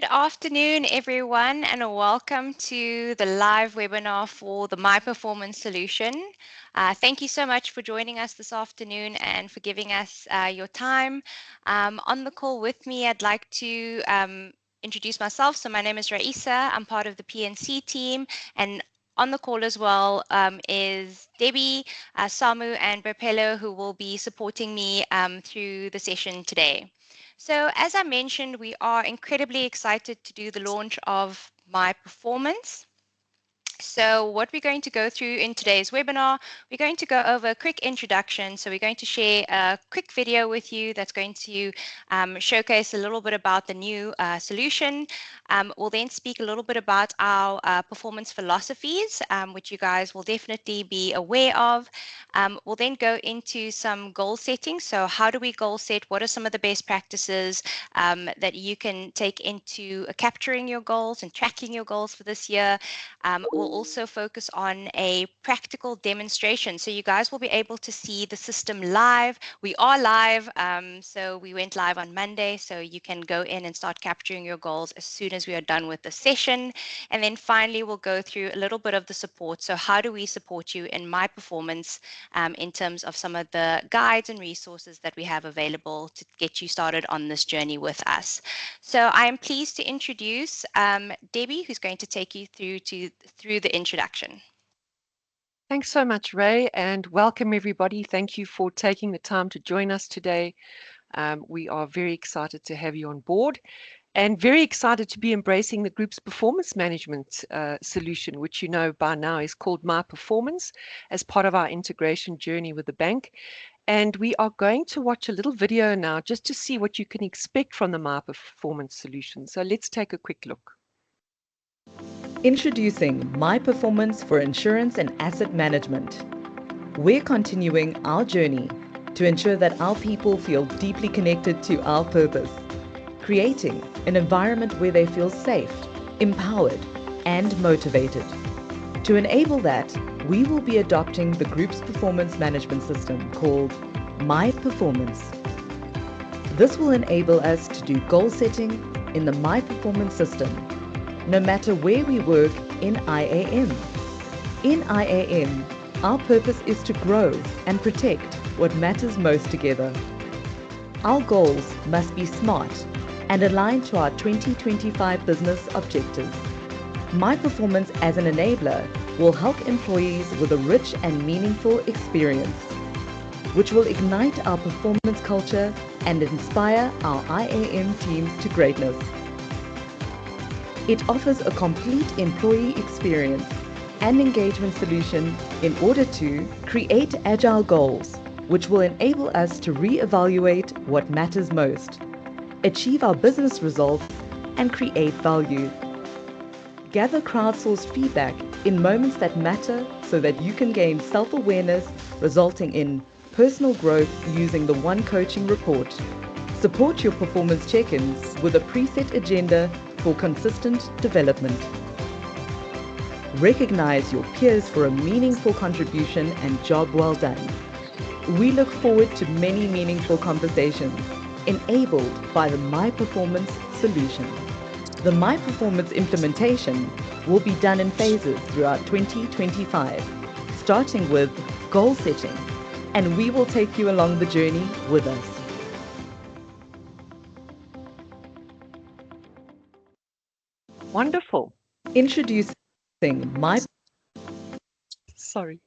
Good afternoon, everyone, and welcome to the live webinar for the My Performance Solution. Thank you so much for joining us this afternoon and for giving us your time. On the call with me, I'd like to introduce myself. So my name is Raisa. I'm part of the PNC team, and on the call as well is Debbie, Samu, and Berpello, who will be supporting me through the session today. So as I mentioned, we are incredibly excited to do the launch of My Performance. So what we're going to go through in today's webinar, we're going to go over a quick introduction. So we're going to share a quick video with you that's going to showcase a little bit about the new solution. We'll then speak a little bit about our performance philosophies, which you guys will definitely be aware of. We'll then go into some goal setting. So how do we goal set? What are some of the best practices that you can take into capturing your goals and tracking your goals for this year? We'll also focus on a practical demonstration. So you guys will be able to see the system live. We are live. So we went live on Monday. So you can go in and start capturing your goals as soon as we are done with the session. And then finally, we'll go through a little bit of the support. So how do we support you in My Performance in terms of some of the guides and resources that we have available to get you started on this journey with us. So I am pleased to introduce Debbie, who's going to take you through the introduction. Thanks so much, Ray, and welcome everybody. Thank you for taking the time to join us today. We are very excited to have you on board and very excited to be embracing the group's performance management solution, which you know by now is called My Performance, as part of our integration journey with the bank. And we are going to watch a little video now just to see what you can expect from the My Performance solution. So let's take a quick look. Introducing My Performance for Insurance and Asset Management. We're continuing our journey to ensure that our people feel deeply connected to our purpose, creating an environment where they feel safe, empowered, and motivated. To enable that, we will be adopting the group's performance management system called My Performance. This will enable us to do goal setting in the My Performance system, no matter where we work in IAM. In IAM, our purpose is to grow and protect what matters most together. Our goals must be smart and aligned to our 2025 business objectives. My Performance as an enabler will help employees with a rich and meaningful experience, which will ignite our performance culture and inspire our IAM teams to greatness. It offers a complete employee experience and engagement solution in order to create agile goals, which will enable us to re-evaluate what matters most, achieve our business results, and create value. Gather crowdsourced feedback in moments that matter so that you can gain self-awareness, resulting in personal growth using the One Coaching Report. Support your performance check-ins with a preset agenda for consistent development. Recognize your peers for a meaningful contribution and job well done. We look forward to many meaningful conversations enabled by the My Performance solution. The My Performance implementation will be done in phases throughout 2025, starting with goal setting, and we will take you along the journey with us. Wonderful. Introducing My... Sorry.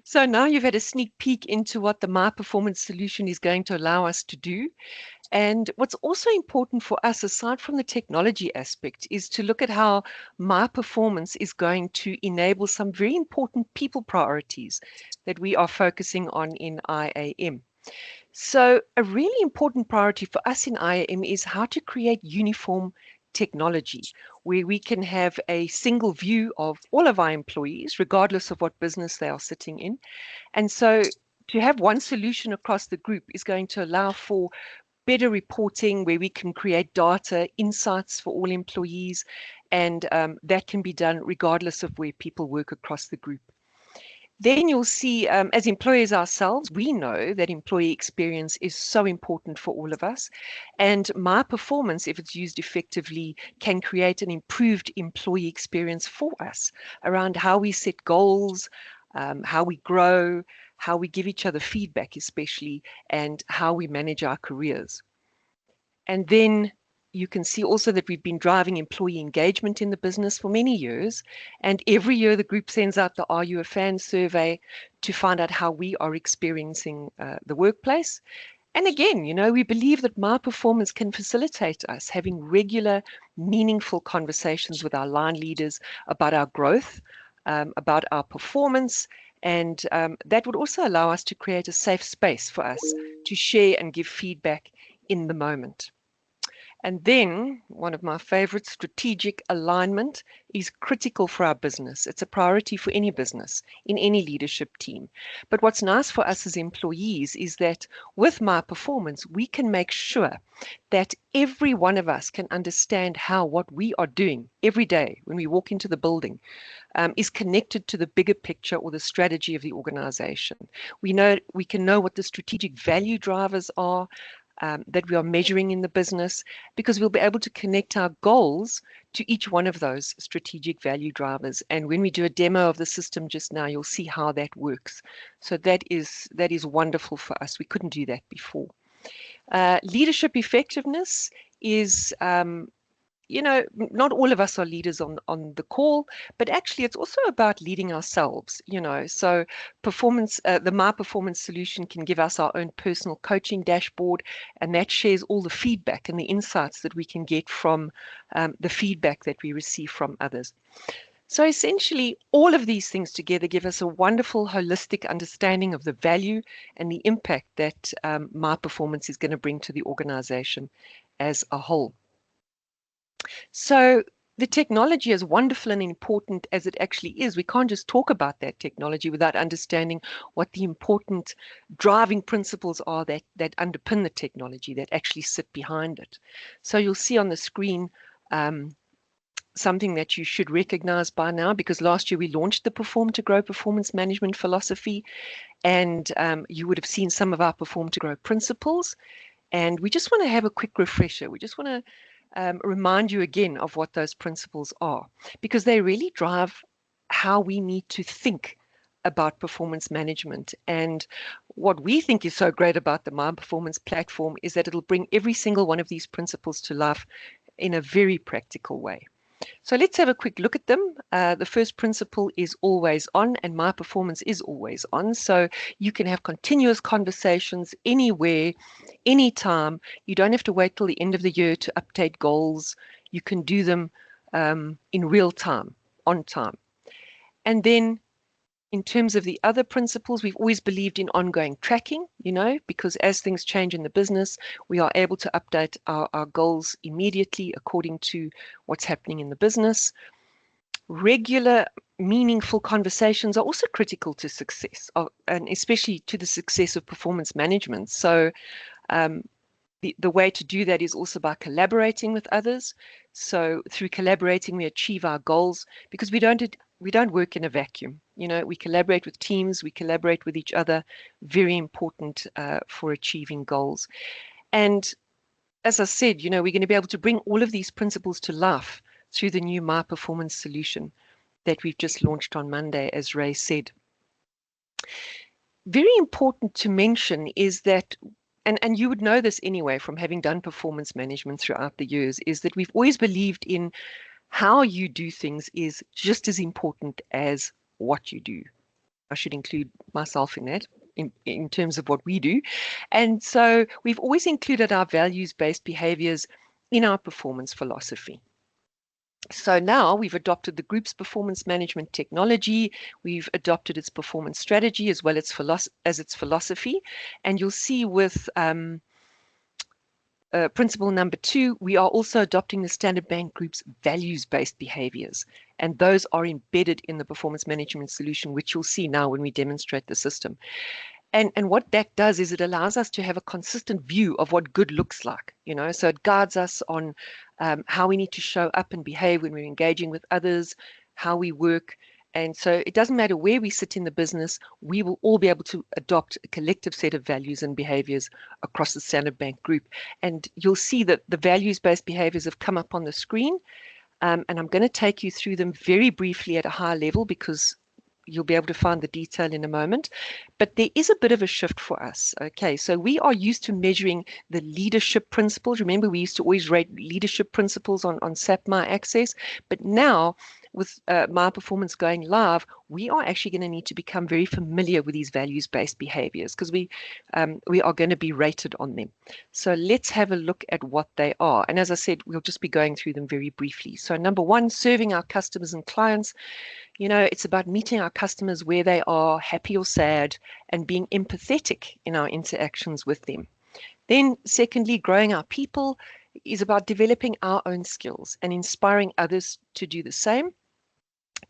So now you've had a sneak peek into what the My Performance solution is going to allow us to do. And what's also important for us, aside from the technology aspect, is to look at how My Performance is going to enable some very important people priorities that we are focusing on in IAM. So a really important priority for us in IAM is how to create uniform technology, where we can have a single view of all of our employees, regardless of what business they are sitting in. And so to have one solution across the group is going to allow for better reporting, where we can create data, insights for all employees, and that can be done regardless of where people work across the group. Then you'll see, as employers ourselves, we know that employee experience is so important for all of us. And my performance, if it's used effectively, can create an improved employee experience for us around how we set goals, how we grow, how we give each other feedback, especially, and how we manage our careers. And then you can see also that we've been driving employee engagement in the business for many years. And every year the group sends out the Are You a Fan survey to find out how we are experiencing the workplace. And again, we believe that my performance can facilitate us having regular, meaningful conversations with our line leaders about our growth, about our performance, and that would also allow us to create a safe space for us to share and give feedback in the moment. And then one of my favorites, strategic alignment, is critical for our business. It's a priority for any business in any leadership team. But what's nice for us as employees is that with my performance, we can make sure that every one of us can understand how what we are doing every day when we walk into the building is connected to the bigger picture or the strategy of the organization. We can know what the strategic value drivers are, that we are measuring in the business, because we'll be able to connect our goals to each one of those strategic value drivers. And when we do a demo of the system just now, you'll see how that works. So that is wonderful for us. We couldn't do that before. Leadership effectiveness is not all of us are leaders on the call, but actually it's also about leading ourselves, So performance, the My Performance solution can give us our own personal coaching dashboard, and that shares all the feedback and the insights that we can get from the feedback that we receive from others. So essentially, all of these things together give us a wonderful holistic understanding of the value and the impact that My Performance is going to bring to the organization as a whole. So the technology, as wonderful and important as it actually is, we can't just talk about that technology without understanding what the important driving principles are that underpin the technology, that actually sit behind it. So you'll see on the screen something that you should recognize by now, because last year we launched the Perform to Grow performance management philosophy, and you would have seen some of our Perform to Grow principles. And we just want to have a quick refresher. We just want to remind you again of what those principles are, because they really drive how we need to think about performance management. And what we think is so great about the My Performance platform is that it'll bring every single one of these principles to life in a very practical way. So let's have a quick look at them. The first principle is always on, and My Performance is always on. So you can have continuous conversations anywhere, anytime. You don't have to wait till the end of the year to update goals. You can do them in real time, on time. And then in terms of the other principles, we've always believed in ongoing tracking, because as things change in the business, we are able to update our goals immediately according to what's happening in the business. Regular, meaningful conversations are also critical to success, and especially to the success of performance management. So the way to do that is also by collaborating with others. So through collaborating, we achieve our goals, because we don't work in a vacuum. We collaborate with teams, we collaborate with each other, very important for achieving goals. And as I said, we're going to be able to bring all of these principles to life through the new My Performance solution that we've just launched on Monday, as Ray said. Very important to mention is that, and you would know this anyway from having done performance management throughout the years, is that we've always believed in how you do things is just as important as what you do. I should include myself in that, in terms of what we do. And so we've always included our values-based behaviors in our performance philosophy. So now we've adopted the group's performance management technology, we've adopted its performance strategy as well as its philosophy, and you'll see with principle number 2, we are also adopting the Standard Bank Group's values-based behaviors, and those are embedded in the performance management solution, which you'll see now when we demonstrate the system. And what that does is it allows us to have a consistent view of what good looks like, so it guides us on how we need to show up and behave when we're engaging with others, how we work, And so it doesn't matter where we sit in the business, we will all be able to adopt a collective set of values and behaviors across the Standard Bank Group. And you'll see that the values-based behaviors have come up on the screen. And I'm going to take you through them very briefly at a high level because you'll be able to find the detail in a moment. But there is a bit of a shift for us. Okay, so we are used to measuring the leadership principles. Remember, we used to always rate leadership principles on SAP My Access. But now, with My Performance going live, we are actually going to need to become very familiar with these values-based behaviors because we are going to be rated on them. So let's have a look at what they are. And as I said, we'll just be going through them very briefly. So number one, serving our customers and clients. It's about meeting our customers where they are, happy or sad, and being empathetic in our interactions with them. Then, secondly, growing our people is about developing our own skills and inspiring others to do the same.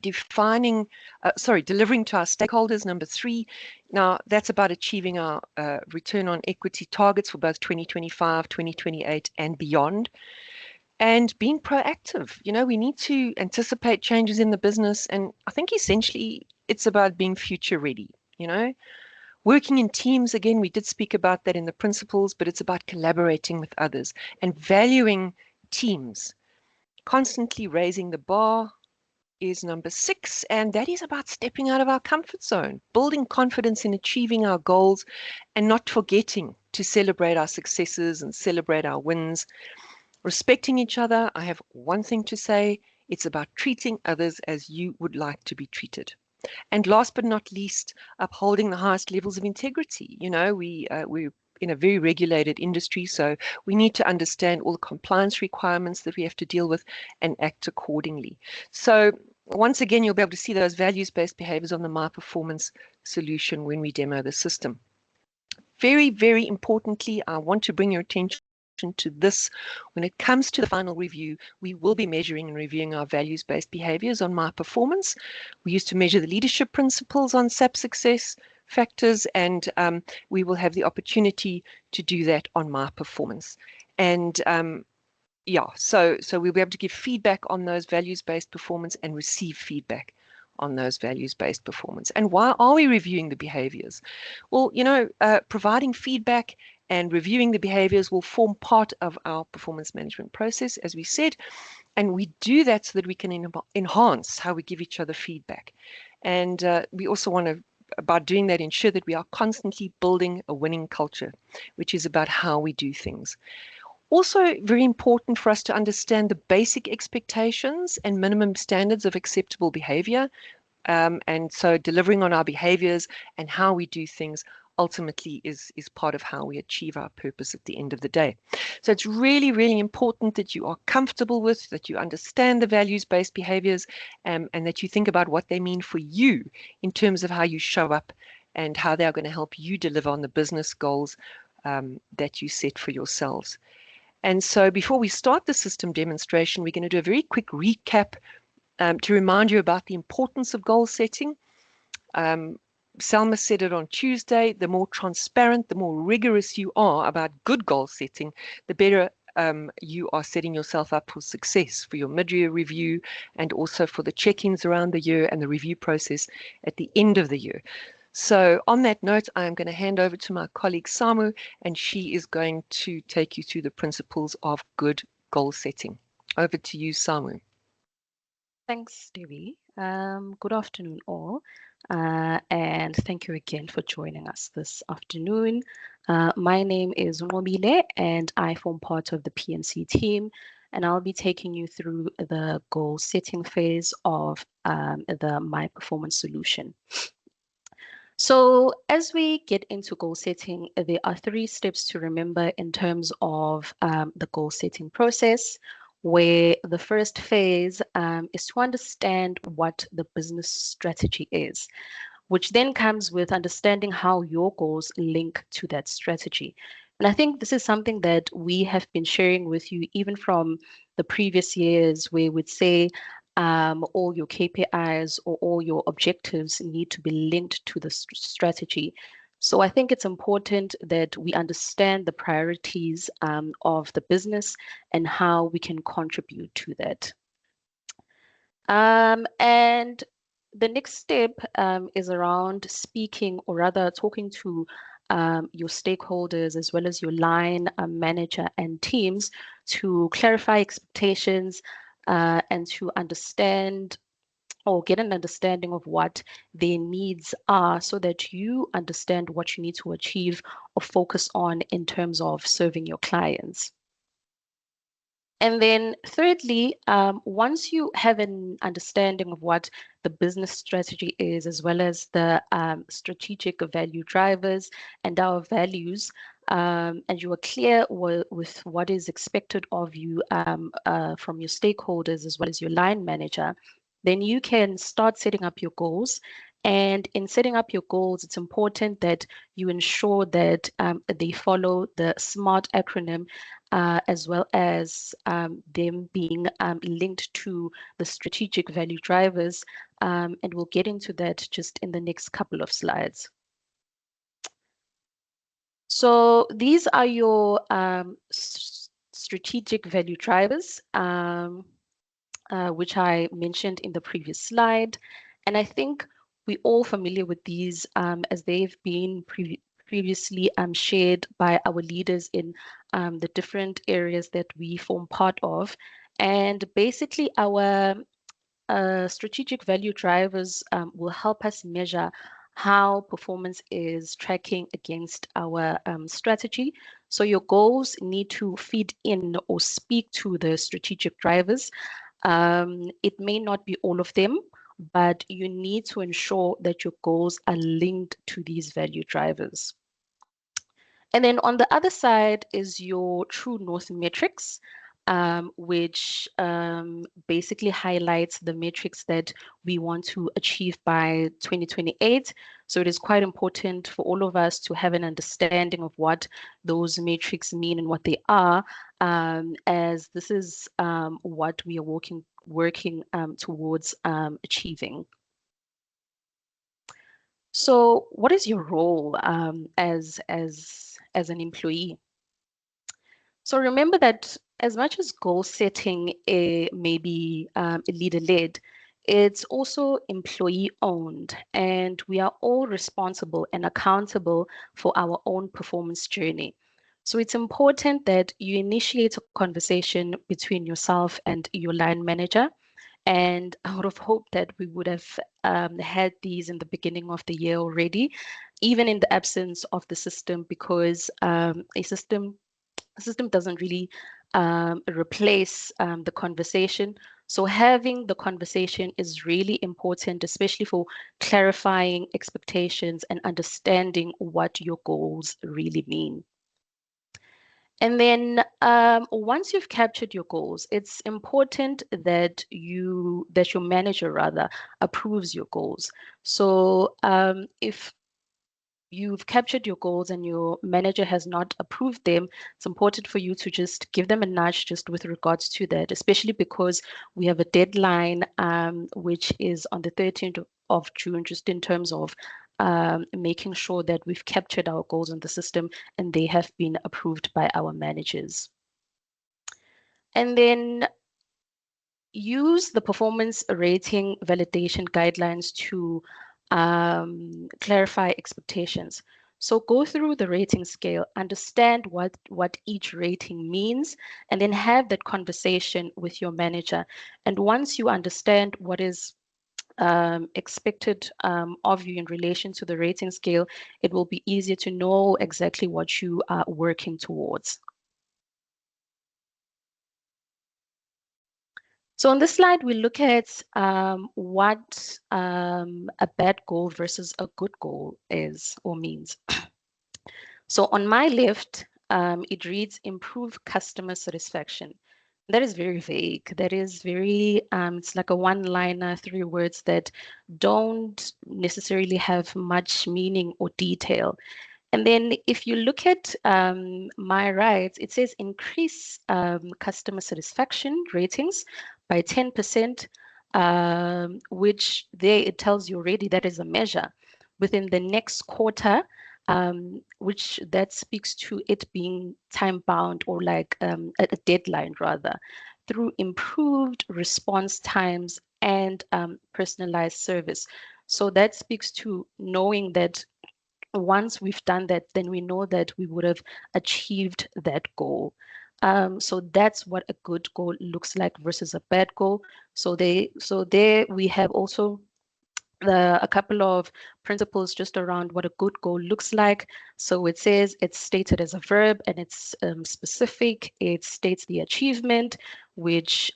Delivering to our stakeholders, number three. Now, that's about achieving our return on equity targets for both 2025, 2028, and beyond. And being proactive. We need to anticipate changes in the business. And I think essentially it's about being future ready. Working in teams, again, we did speak about that in the principles, but it's about collaborating with others and valuing teams. Constantly raising the bar is number six, and that is about stepping out of our comfort zone, building confidence in achieving our goals, and not forgetting to celebrate our successes and celebrate our wins. Respecting each other, I have one thing to say. It's about treating others as you would like to be treated. And last but not least, upholding the highest levels of integrity. We're in a very regulated industry, so we need to understand all the compliance requirements that we have to deal with and act accordingly. So once again, you'll be able to see those values-based behaviors on the My Performance solution when we demo the system. Very, very importantly, I want to bring your attention to this. When it comes to the final review, we will be measuring and reviewing our values-based behaviors on My Performance. We used to measure the leadership principles on SAP success factors, and we will have the opportunity to do that on My Performance. And so we'll be able to give feedback on those values-based performance and receive feedback on those values-based performance. And why are we reviewing the behaviors? Well, providing feedback and reviewing the behaviors will form part of our performance management process, as we said, and we do that so that we can enhance how we give each other feedback. And we also want to, by doing that, ensure that we are constantly building a winning culture, which is about how we do things. Also, very important for us to understand the basic expectations and minimum standards of acceptable behavior. And so delivering on our behaviors and how we do things ultimately is part of how we achieve our purpose at the end of the day. So it's really, really important that you are comfortable with, that you understand the values-based behaviors, and that you think about what they mean for you in terms of how you show up and how they are going to help you deliver on the business goals that you set for yourselves. And so before we start the system demonstration, we're going to do a very quick recap to remind you about the importance of goal setting. Selma said it on Tuesday, the more transparent, the more rigorous you are about good goal setting, the better you are setting yourself up for success for your mid-year review and also for the check-ins around the year and the review process at the end of the year. So on that note, I'm going to hand over to my colleague Samu, and she is going to take you through the principles of good goal setting. Over to you, Samu. Thanks, Debbie. Good afternoon, all. And thank you again for joining us this afternoon. My name is Nwobile, and I form part of the PNC team, and I'll be taking you through the goal setting phase of the My Performance solution. So as we get into goal setting, there are 3 steps to remember in terms of the goal setting process, where the first phase is to understand what the business strategy is, which then comes with understanding how your goals link to that strategy. And I think this is something that we have been sharing with you even from the previous years, where we'd say all your KPIs or all your objectives need to be linked to the strategy. So I think it's important that we understand the priorities of the business and how we can contribute to that. And the next step is around speaking, or rather talking to your stakeholders as well as your line manager and teams to clarify expectations and to understand or get an understanding of what their needs are so that you understand what you need to achieve or focus on in terms of serving your clients. And then thirdly, once you have an understanding of what the business strategy is, as well as the strategic value drivers and our values, and you are clear with what is expected of you from your stakeholders as well as your line manager, then you can start setting up your goals. And in setting up your goals, it's important that you ensure that they follow the SMART acronym as well as them being linked to the strategic value drivers. And we'll get into that just in the next couple of slides. So these are your strategic value drivers, which I mentioned in the previous slide. And I think we're all familiar with these as they've been previously shared by our leaders in the different areas that we form part of. And basically, our strategic value drivers will help us measure how performance is tracking against our strategy. So your goals need to feed in or speak to the strategic drivers. It may not be all of them, but you need to ensure that your goals are linked to these value drivers. And then on the other side is your true north metrics, which basically highlights the metrics that we want to achieve by 2028. So it is quite important for all of us to have an understanding of what those metrics mean and what they are, as this is what we are working towards achieving. So what is your role as an employee? So remember that as much as goal setting may be leader-led, it's also employee-owned, and we are all responsible and accountable for our own performance journey. So it's important that you initiate a conversation between yourself and your line manager. And I would have hoped that we would have had these in the beginning of the year already, even in the absence of the system, because a system doesn't really replace the conversation. So having the conversation is really important, especially for clarifying expectations and understanding what your goals really mean. And then once you've captured your goals, it's important that your manager rather approves your goals. So if you've captured your goals and your manager has not approved them, it's important for you to just give them a nudge just with regards to that, especially because we have a deadline which is on the 13th of June, just in terms of making sure that we've captured our goals in the system and they have been approved by our managers. And then use the performance rating validation guidelines to clarify expectations. So go through the rating scale, understand what each rating means, and then have that conversation with your manager. And once you understand what is expected of you in relation to the rating scale, it will be easier to know exactly what you are working towards. So on this slide, we look at what a bad goal versus a good goal is or means. So on my left, it reads improve customer satisfaction. That is very vague. That is very, it's like a one-liner, 3 words that don't necessarily have much meaning or detail. And then if you look at my rights, it says increase customer satisfaction ratings by 10%, which there it tells you already that is a measure within the next quarter, which that speaks to it being time bound or like a deadline rather, through improved response times and personalized service. So that speaks to knowing that once we've done that, then we know that we would have achieved that goal. So that's what a good goal looks like versus a bad goal. So there we have also a couple of principles just around what a good goal looks like. So it says it's stated as a verb and it's specific. It states the achievement, which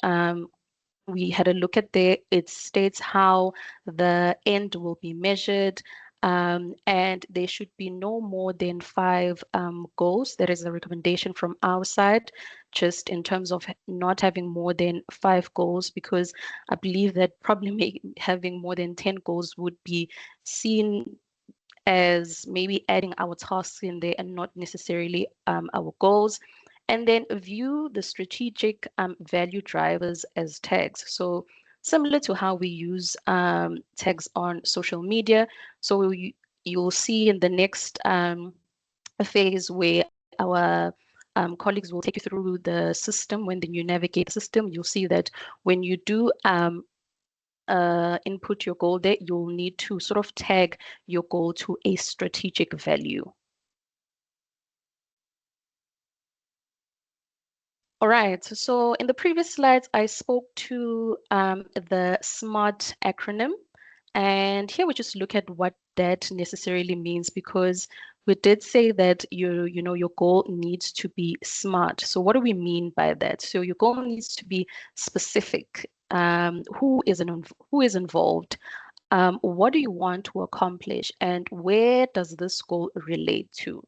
we had a look at there. It states how the end will be measured. And there should be no more than 5 goals. That is a recommendation from our side, just in terms of not having more than 5 goals, because I believe that probably having more than 10 goals would be seen as maybe adding our tasks in there and not necessarily our goals. And then view the strategic value drivers as tags. So similar to how we use tags on social media. So you'll see in the next phase where our colleagues will take you through the system. When then you navigate the system, you'll see that when you do input your goal there, you'll need to sort of tag your goal to a strategic value. All right, so in the previous slides, I spoke to the SMART acronym. And here we just look at what that necessarily means, because we did say that your goal needs to be SMART. So what do we mean by that? So your goal needs to be specific. Who is involved? What do you want to accomplish? And where does this goal relate to?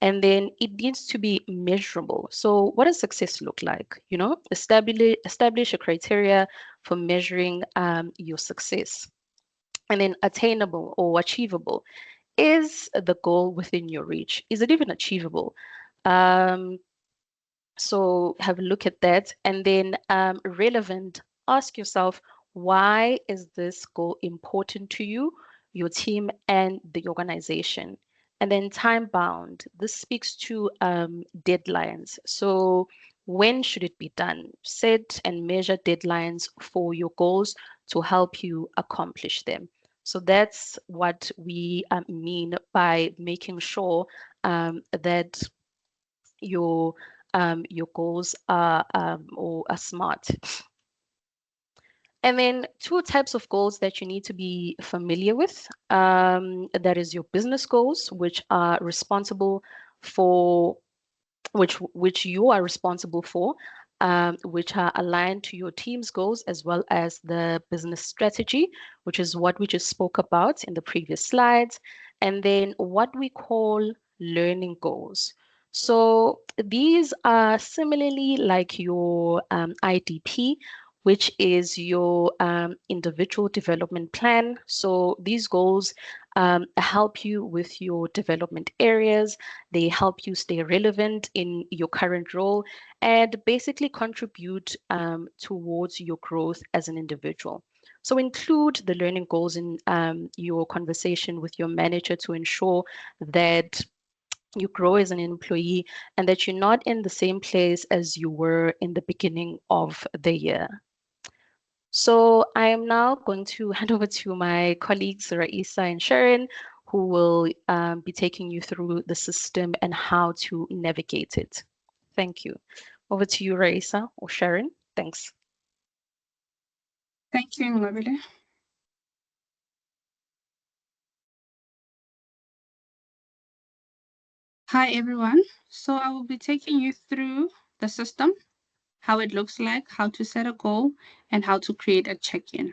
And then it needs to be measurable. So what does success look like? Establish a criteria for measuring your success. And then attainable or achievable. Is the goal within your reach? Is it even achievable? Um, so have a look at that. And then relevant, ask yourself, why is this goal important to you, your team, and the organization? And then time bound. This speaks to deadlines. So when should it be done? Set and measure deadlines for your goals to help you accomplish them. So that's what we mean by making sure that your goals are or are smart. And then 2 types of goals that you need to be familiar with. That is your business goals, which are responsible for which you are responsible for, which are aligned to your team's goals, as well as the business strategy, which is what we just spoke about in the previous slides. And then what we call learning goals. So these are similarly like your IDP, which is your individual development plan. So these goals help you with your development areas. They help you stay relevant in your current role and basically contribute towards your growth as an individual. So include the learning goals in your conversation with your manager to ensure that you grow as an employee and that you're not in the same place as you were in the beginning of the year. So I am now going to hand over to my colleagues, Raisa and Sharon, who will be taking you through the system and how to navigate it. Thank you. Over to you, Raisa or Sharon. Thanks. Thank you, Ngobile. Hi, everyone. So I will be taking you through the system, how it looks like, how to set a goal, and how to create a check-in.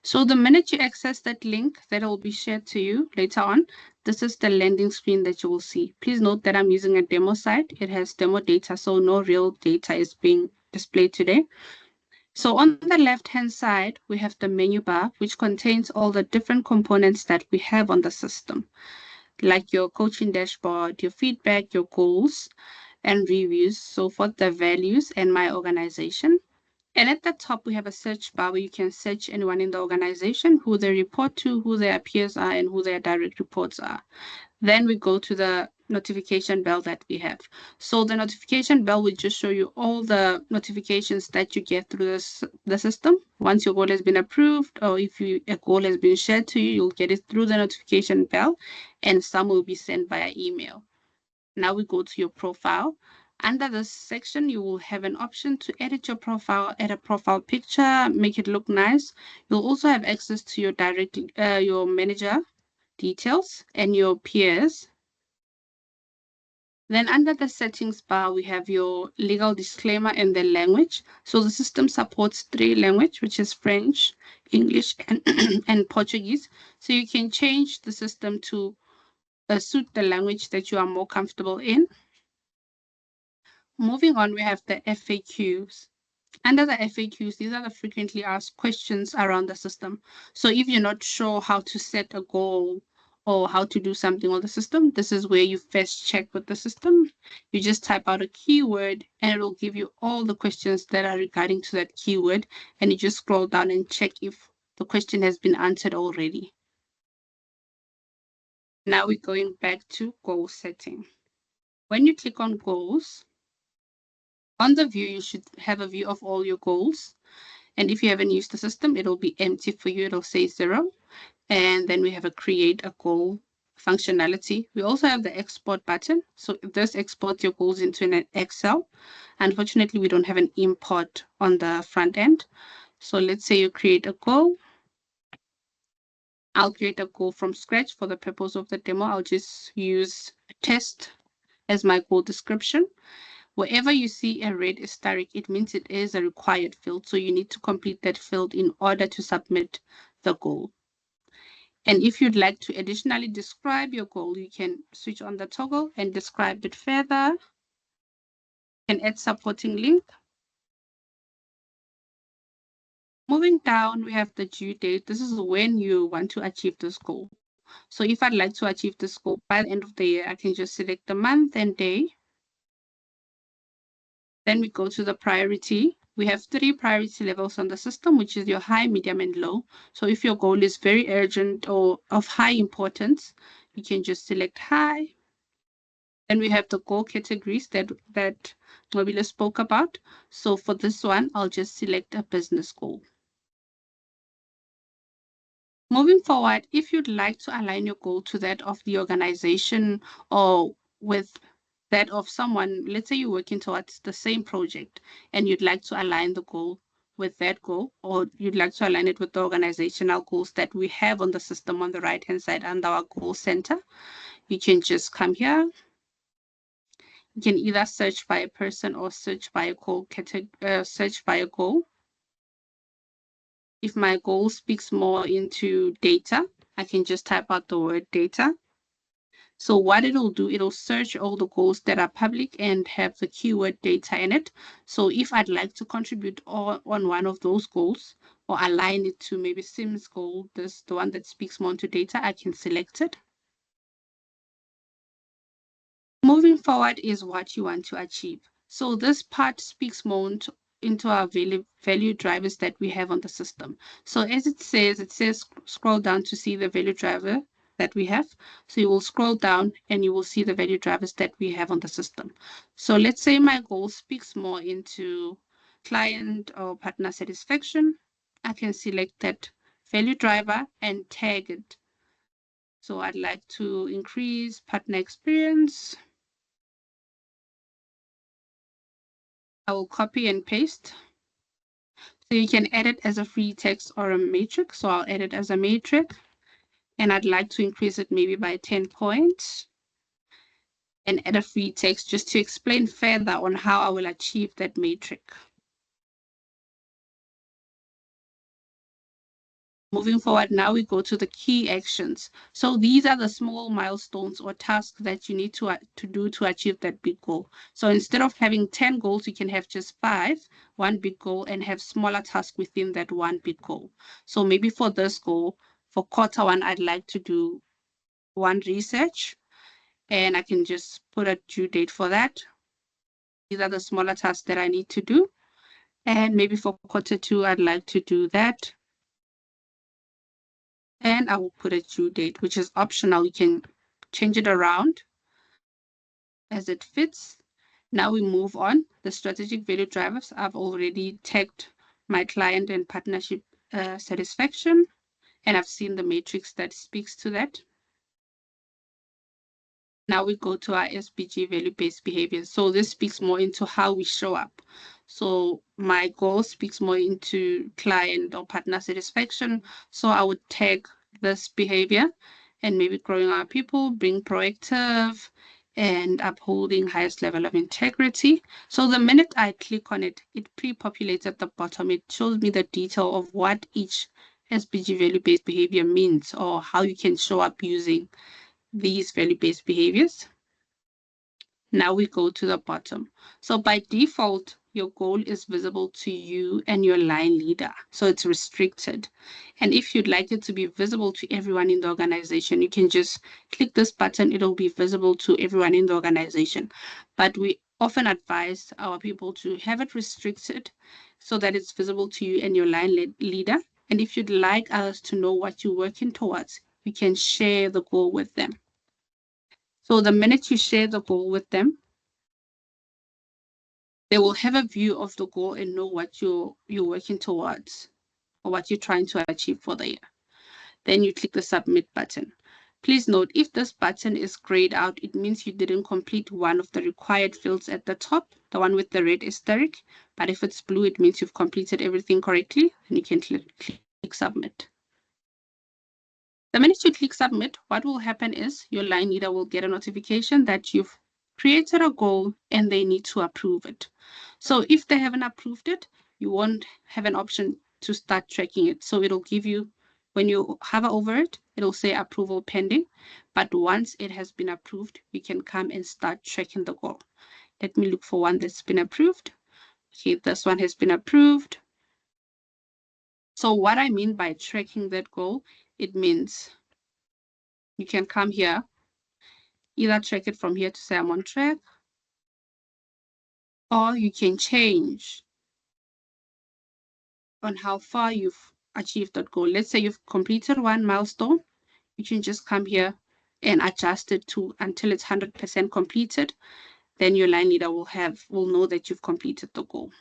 So the minute you access that link that will be shared to you later on, this is the landing screen that you will see. Please note that I'm using a demo site. It has demo data, so no real data is being displayed today. So on the left-hand side, we have the menu bar, which contains all the different components that we have on the system, like your coaching dashboard, your feedback, your goals, and reviews. So for the values and my organization. And at the top, we have a search bar where you can search anyone in the organization, who they report to, who their peers are, and who their direct reports are. Then we go to the notification bell that we have. So the notification bell will just show you all the notifications that you get through the system. Once your goal has been approved, or if a goal has been shared to you, you'll get it through the notification bell, and some will be sent via email. Now we go to your profile. Under this section, you will have an option to edit your profile, add a profile picture, make it look nice. You'll also have access to your manager details and your peers. Then under the settings bar, we have your legal disclaimer and the language. So the system supports 3 languages, which is French, English, and, and Portuguese. So you can change the system to suit the language that you are more comfortable in. Moving on, we have the FAQs. Under the FAQs, these are the frequently asked questions around the system. So if you're not sure how to set a goal or how to do something on the system, this is where you first check with the system. You just type out a keyword and it will give you all the questions that are regarding to that keyword. And you just scroll down and check if the question has been answered already. Now we're going back to goal setting. When you click on goals, on the view, you should have a view of all your goals. And if you haven't used the system, it'll be empty for you. It'll say 0. And then we have a create a goal functionality. We also have the export button. So this exports your goals into an Excel. Unfortunately, we don't have an import on the front end. So let's say you create a goal. I'll create a goal from scratch for the purpose of the demo. I'll just use a test as my goal description. Wherever you see a red asterisk, it means it is a required field. So you need to complete that field in order to submit the goal. And if you'd like to additionally describe your goal, you can switch on the toggle and describe it further. You can add supporting link. Moving down, we have the due date. This is when you want to achieve this goal. So if I'd like to achieve this goal by the end of the year, I can just select the month and day. Then we go to the priority. We have 3 priority levels on the system, which is your high, medium, and low. So if your goal is very urgent or of high importance, you can just select high. Then we have the goal categories that Nobile spoke about. So for this one, I'll just select a business goal. Moving forward, if you'd like to align your goal to that of the organization or with that of someone, let's say you're working towards the same project and you'd like to align the goal with that goal, or you'd like to align it with the organizational goals that we have on the system on the right-hand side under our goal center, you can just come here. You can either search by a person or search by a goal search by a goal. If my goal speaks more into data, I can just type out the word data. So what it'll do, it'll search all the goals that are public and have the keyword data in it. So if I'd like to contribute on one of those goals or align it to maybe Sim's goal, the one that speaks more into data, I can select it. Moving forward is what you want to achieve. So this part speaks more into our value drivers that we have on the system. So as it says scroll down to see the value driver that we have. So you will scroll down and you will see the value drivers that we have on the system. So let's say my goal speaks more into client or partner satisfaction. I can select that value driver and tag it. So I'd like to increase partner experience. I will copy and paste. So you can edit as a free text or a matrix. So I'll edit as a matrix. And I'd like to increase it maybe by 10 points. And add a free text just to explain further on how I will achieve that matrix. Moving forward, now we go to the key actions. So these are the small milestones or tasks that you need to do to achieve that big goal. So instead of having 10 goals, you can have just 5, one big goal, and have smaller tasks within that one big goal. So maybe for this goal, for quarter 1, I'd like to do 1 research, and I can just put a due date for that. These are the smaller tasks that I need to do. And maybe for Q2, I'd like to do that. And I will put a due date, which is optional. You can change it around as it fits. Now we move on. The strategic value drivers, I've already tagged my client and partnership satisfaction, and I've seen the matrix that speaks to that. Now we go to our SBG value-based behaviors. So this speaks more into how we show up. So my goal speaks more into client or partner satisfaction. So I would tag this behavior and maybe growing our people, being proactive, and upholding highest level of integrity. So the minute I click on it, it pre-populates at the bottom. It shows me the detail of what each SBG value-based behavior means or how you can show up using these value-based behaviors. Now we go to the bottom. So by default, your goal is visible to you and your line leader. So it's restricted. And if you'd like it to be visible to everyone in the organization, you can just click this button. It'll be visible to everyone in the organization. But we often advise our people to have it restricted so that it's visible to you and your line leader. And if you'd like others to know what you're working towards, you can share the goal with them. So the minute you share the goal with them, they will have a view of the goal and know what you're working towards or what you're trying to achieve for the year. Then you click the submit button. Please note, if this button is grayed out, it means you didn't complete one of the required fields at the top, the one with the red asterisk. But if it's blue, it means you've completed everything correctly, and you can click submit. The minute you click submit, what will happen is your line leader will get a notification that you've created a goal and they need to approve it. So if they haven't approved it, you won't have an option to start tracking it. So it'll give you, when you hover over it, it'll say approval pending. But once it has been approved, we can come and start tracking the goal. Let me look for one that's been approved. Okay, this one has been approved. So what I mean by tracking that goal, it means you can come here, either track it from here to say I'm on track, or you can change on how far you've achieved that goal. Let's say you've completed one milestone, you can just come here and adjust it to until it's 100% completed. Then your line leader will know that you've completed the goal.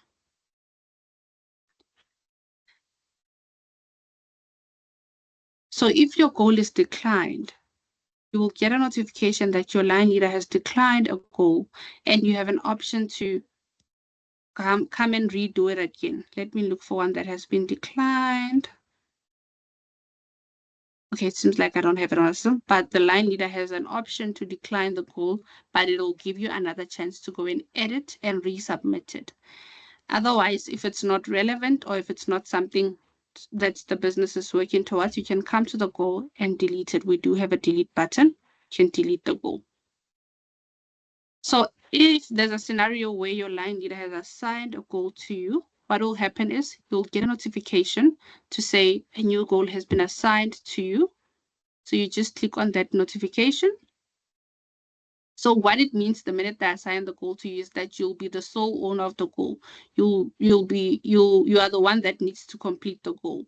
So if your goal is declined, you will get a notification that your line leader has declined a goal, and you have an option to come and redo it again. Let me look for one that has been declined. Okay, it seems like I don't have it on system, but the line leader has an option to decline the goal, but it'll give you another chance to go and edit and resubmit it. Otherwise, if it's not relevant or if it's not something that the business is working towards, you can come to the goal and delete it. We do have a delete button. You can delete the goal. So if there's a scenario where your line leader has assigned a goal to you, what will happen is you'll get a notification to say a new goal has been assigned to you. So you just click on that notification. So what it means the minute they assign the goal to you is that you'll be the sole owner of the goal. You are the one that needs to complete the goal.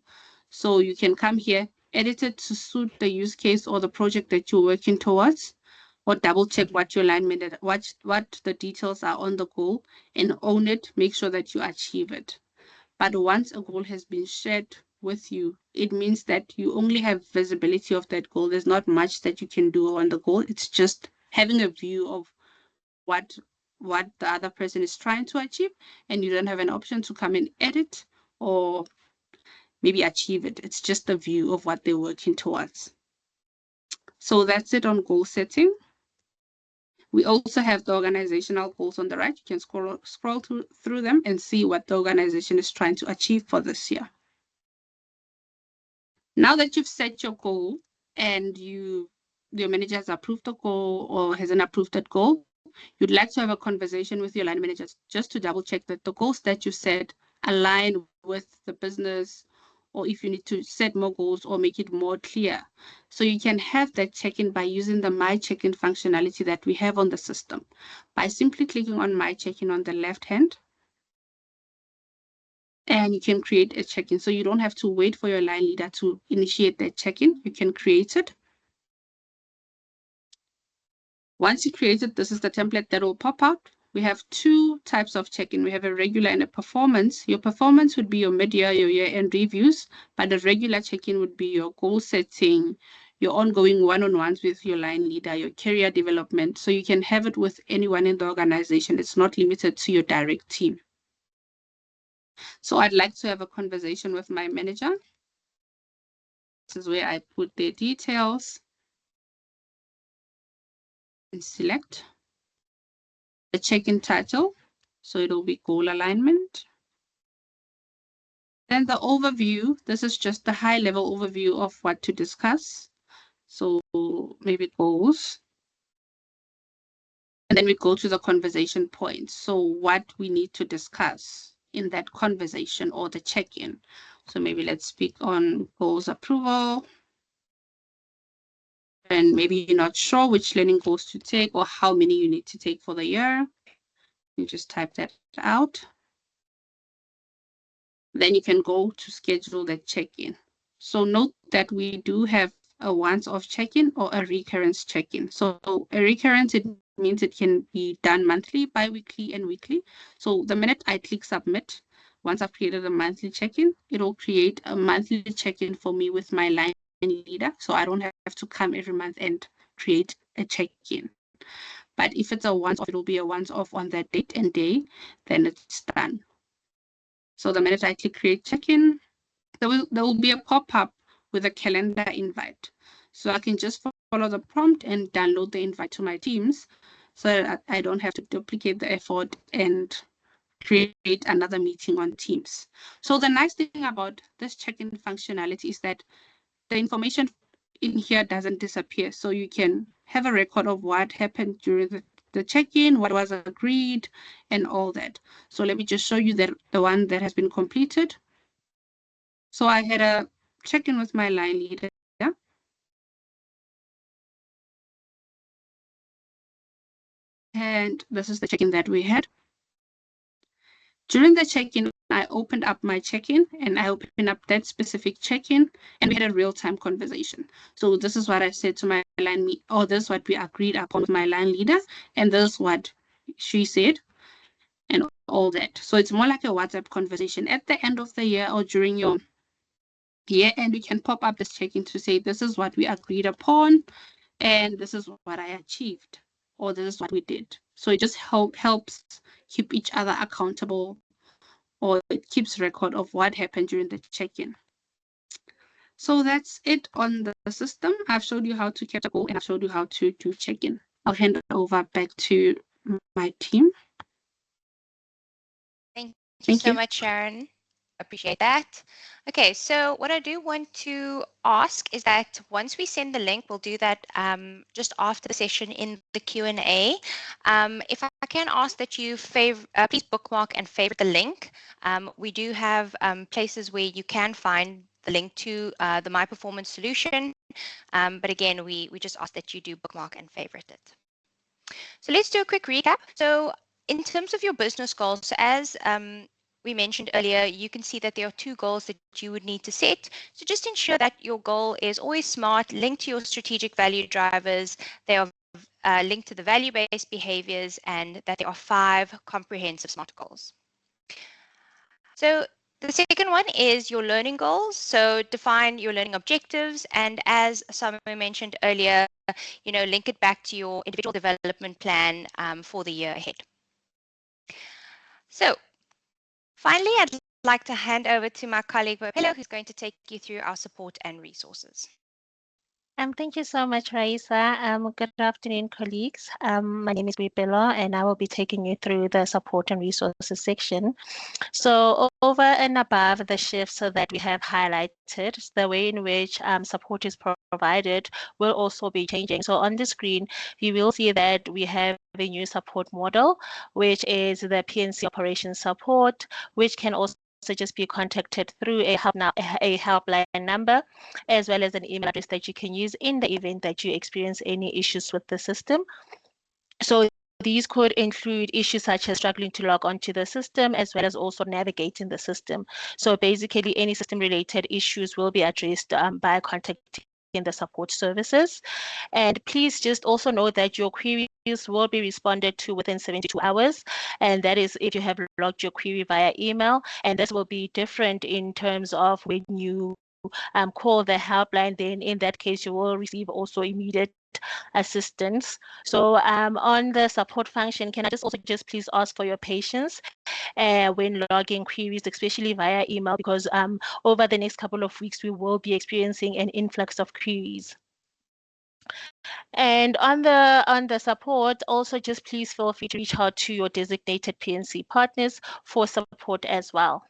So you can come here, edit it to suit the use case or the project that you're working towards, or double check what your line minute, what the details are on the goal, and own it, make sure that you achieve it. But once a goal has been shared with you, it means that you only have visibility of that goal. There's not much that you can do on the goal. It's just having a view of what the other person is trying to achieve, and you don't have an option to come and edit or maybe achieve it. It's just a view of what they're working towards. So that's it on goal setting. We also have the organizational goals on the right. You can scroll through them and see what the organization is trying to achieve for this year. Now that you've set your goal and your manager has approved the goal or hasn't approved that goal, you'd like to have a conversation with your line managers just to double check that the goals that you set align with the business, or if you need to set more goals or make it more clear. So you can have that check-in by using the My Check-in functionality that we have on the system. By simply clicking on My Check-in on the left hand, and you can create a check-in. So you don't have to wait for your line leader to initiate that check-in. You can create it. Once you create it, this is the template that will pop out. We have two types of check-in. We have a regular and a performance. Your performance would be your mid-year, your year-end reviews, but the regular check-in would be your goal setting, your ongoing one-on-ones with your line leader, your career development. So you can have it with anyone in the organization. It's not limited to your direct team. So I'd like to have a conversation with my manager. This is where I put their details and select the check-in title. So it'll be goal alignment. Then the overview, this is just the high level overview of what to discuss. So maybe goals. And then we go to the conversation points. So what we need to discuss in that conversation or the check-in. So maybe let's speak on goals approval. And maybe you're not sure which learning goals to take or how many you need to take for the year. You just type that out. Then you can go to schedule the check-in. So note that we do have a once-off check-in or a recurrence check-in. So a recurrence, it means it can be done monthly, bi-weekly, and weekly. So the minute I click submit, once I've created a monthly check-in, it'll create a monthly check-in for me with my line leader. So I don't have to come every month and create a check-in. But if it's a once-off, it'll be a once-off on that date and day, then it's done. So the minute I click create check-in, there will be a pop-up with a calendar invite. So I can just follow the prompt and download the invite to my Teams so that I don't have to duplicate the effort and create another meeting on Teams. So the nice thing about this check-in functionality is that the information in here doesn't disappear. So you can have a record of what happened during the check-in, what was agreed, and all that. So let me just show you the one that has been completed. So I had a check-in with my line leader. And this is the check-in that we had. During the check-in, I opened up my check-in and I opened up that specific check-in and we had a real-time conversation. So this is what I said to my line leader, or this is what we agreed upon with my line leader, and this is what she said, and all that. So it's more like a WhatsApp conversation. At the end of the year or during your year end, we can pop up this check-in to say, this is what we agreed upon, and this is what I achieved, or this is what we did. So it just helps keep each other accountable, or it keeps record of what happened during the check-in. So that's it on the system. I've showed you how to capture goal and I've showed you how to do check-in. I'll hand it over back to my team. Thank you Thank so you. much, Sharon. Appreciate that. Okay, so what I do want to ask is that once we send the link, we'll do that just after the session in the Q&A. If I can ask that you please bookmark and favorite the link. We do have places where you can find the link to the My Performance solution. But again, we just ask that you do bookmark and favorite it. So let's do a quick recap. So in terms of your business goals, so as we mentioned earlier, you can see that there are two goals that you would need to set. So just ensure that your goal is always SMART, linked to your strategic value drivers. They are linked to the value-based behaviors, and that there are 5 comprehensive SMART goals. So the second one is your learning goals. So define your learning objectives, and as Summer mentioned earlier, link it back to your individual development plan for the year ahead. So finally, I'd like to hand over to my colleague, Boipelo, who's going to take you through our support and resources. Thank you so much, Raisa. Good afternoon, colleagues. My name is Boipelo, and I will be taking you through the support and resources section. So over and above the shifts that we have highlighted, the way in which support is provided will also be changing. So on the screen, you will see that we have a new support model, which is the PNC operations support, which can also just be contacted through a helpline number, as well as an email address that you can use in the event that you experience any issues with the system. So these could include issues such as struggling to log onto the system, as well as also navigating the system. So basically, any system-related issues will be addressed by contacting the support services. And please just also note that your queries will be responded to within 72 hours. And that is if you have logged your query via email. And this will be different in terms of when you call the helpline, then in that case, you will receive also immediate assistance. So on the support function, can I just please ask for your patience when logging queries, especially via email, because over the next couple of weeks, we will be experiencing an influx of queries. And on the support, also just please feel free to reach out to your designated PNC partners for support as well.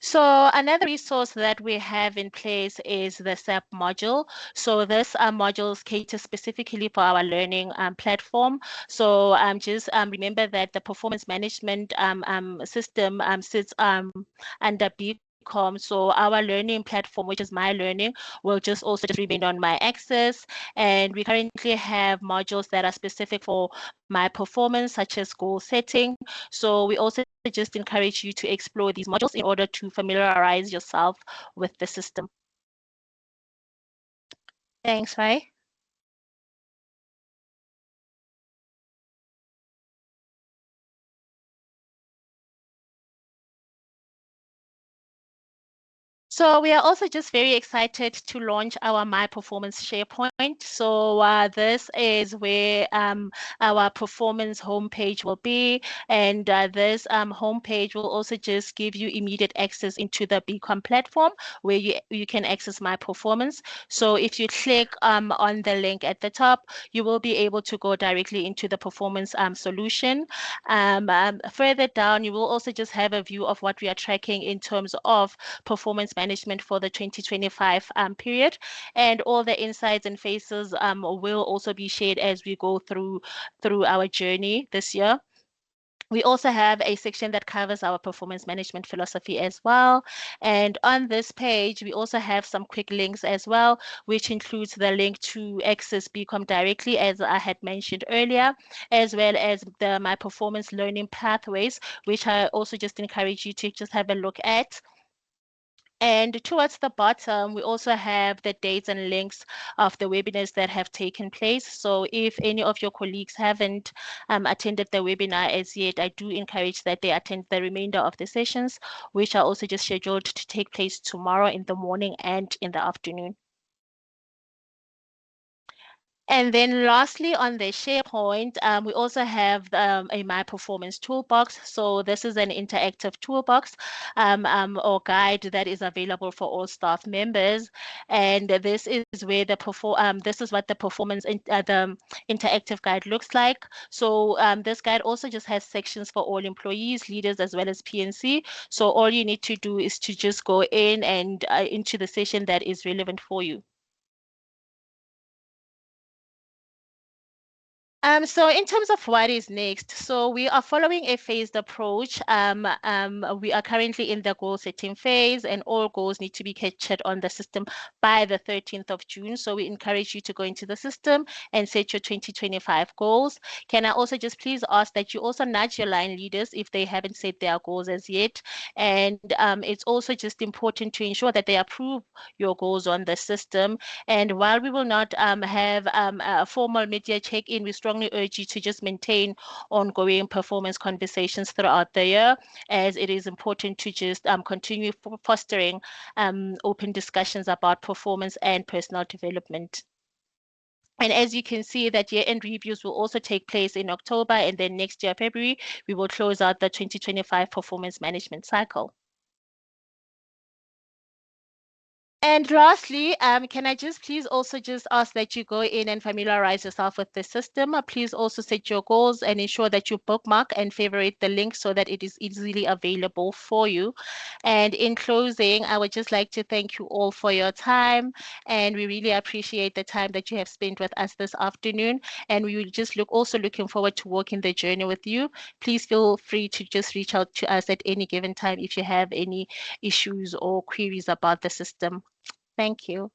So another resource that we have in place is the SAP module. So this modules cater specifically for our learning platform. So just remember that the performance management system sits under BCom. So our learning platform, which is My Learning, will just remain on My Access. And we currently have modules that are specific for My Performance, such as goal setting. So we also just encourage you to explore these modules in order to familiarize yourself with the system. Thanks, Rai. So we are also just very excited to launch our My Performance SharePoint. So this is where our performance homepage will be. And this homepage will also just give you immediate access into the Beacon platform where you can access My Performance. So if you click on the link at the top, you will be able to go directly into the performance solution. Further down, you will also just have a view of what we are tracking in terms of performance management for the 2025 period, and all the insights and phases will also be shared as we go through our journey this year. We also have a section that covers our performance management philosophy as well. And on this page, we also have some quick links as well, which includes the link to access BCom directly, as I had mentioned earlier, as well as the My Performance learning pathways, which I also just encourage you to just have a look at. And towards the bottom, we also have the dates and links of the webinars that have taken place. So if any of your colleagues haven't attended the webinar as yet, I do encourage that they attend the remainder of the sessions, which are also just scheduled to take place tomorrow in the morning and in the afternoon. And then lastly, on the SharePoint, we also have a My Performance toolbox. So this is an interactive toolbox or guide that is available for all staff members. And this is where this is what the performance the interactive guide looks like. So this guide also just has sections for all employees, leaders, as well as PNC. So all you need to do is to just go in and into the session that is relevant for you. So in terms of what is next, so we are following a phased approach. We are currently in the goal setting phase, and all goals need to be captured on the system by the 13th of June. So we encourage you to go into the system and set your 2025 goals. Can I also just please ask that you also nudge your line leaders if they haven't set their goals as yet? And it's also just important to ensure that they approve your goals on the system. And while we will not have a formal media check-in, we strongly urge you to just maintain ongoing performance conversations throughout the year, as it is important to just continue fostering open discussions about performance and personal development. And as you can see, that year-end reviews will also take place in October, and then next year, February, we will close out the 2025 performance management cycle. And lastly, can I just please also just ask that you go in and familiarize yourself with the system. Please also set your goals and ensure that you bookmark and favorite the link so that it is easily available for you. And in closing, I would just like to thank you all for your time. And we really appreciate the time that you have spent with us this afternoon. And we will just also looking forward to walking the journey with you. Please feel free to just reach out to us at any given time if you have any issues or queries about the system. Thank you.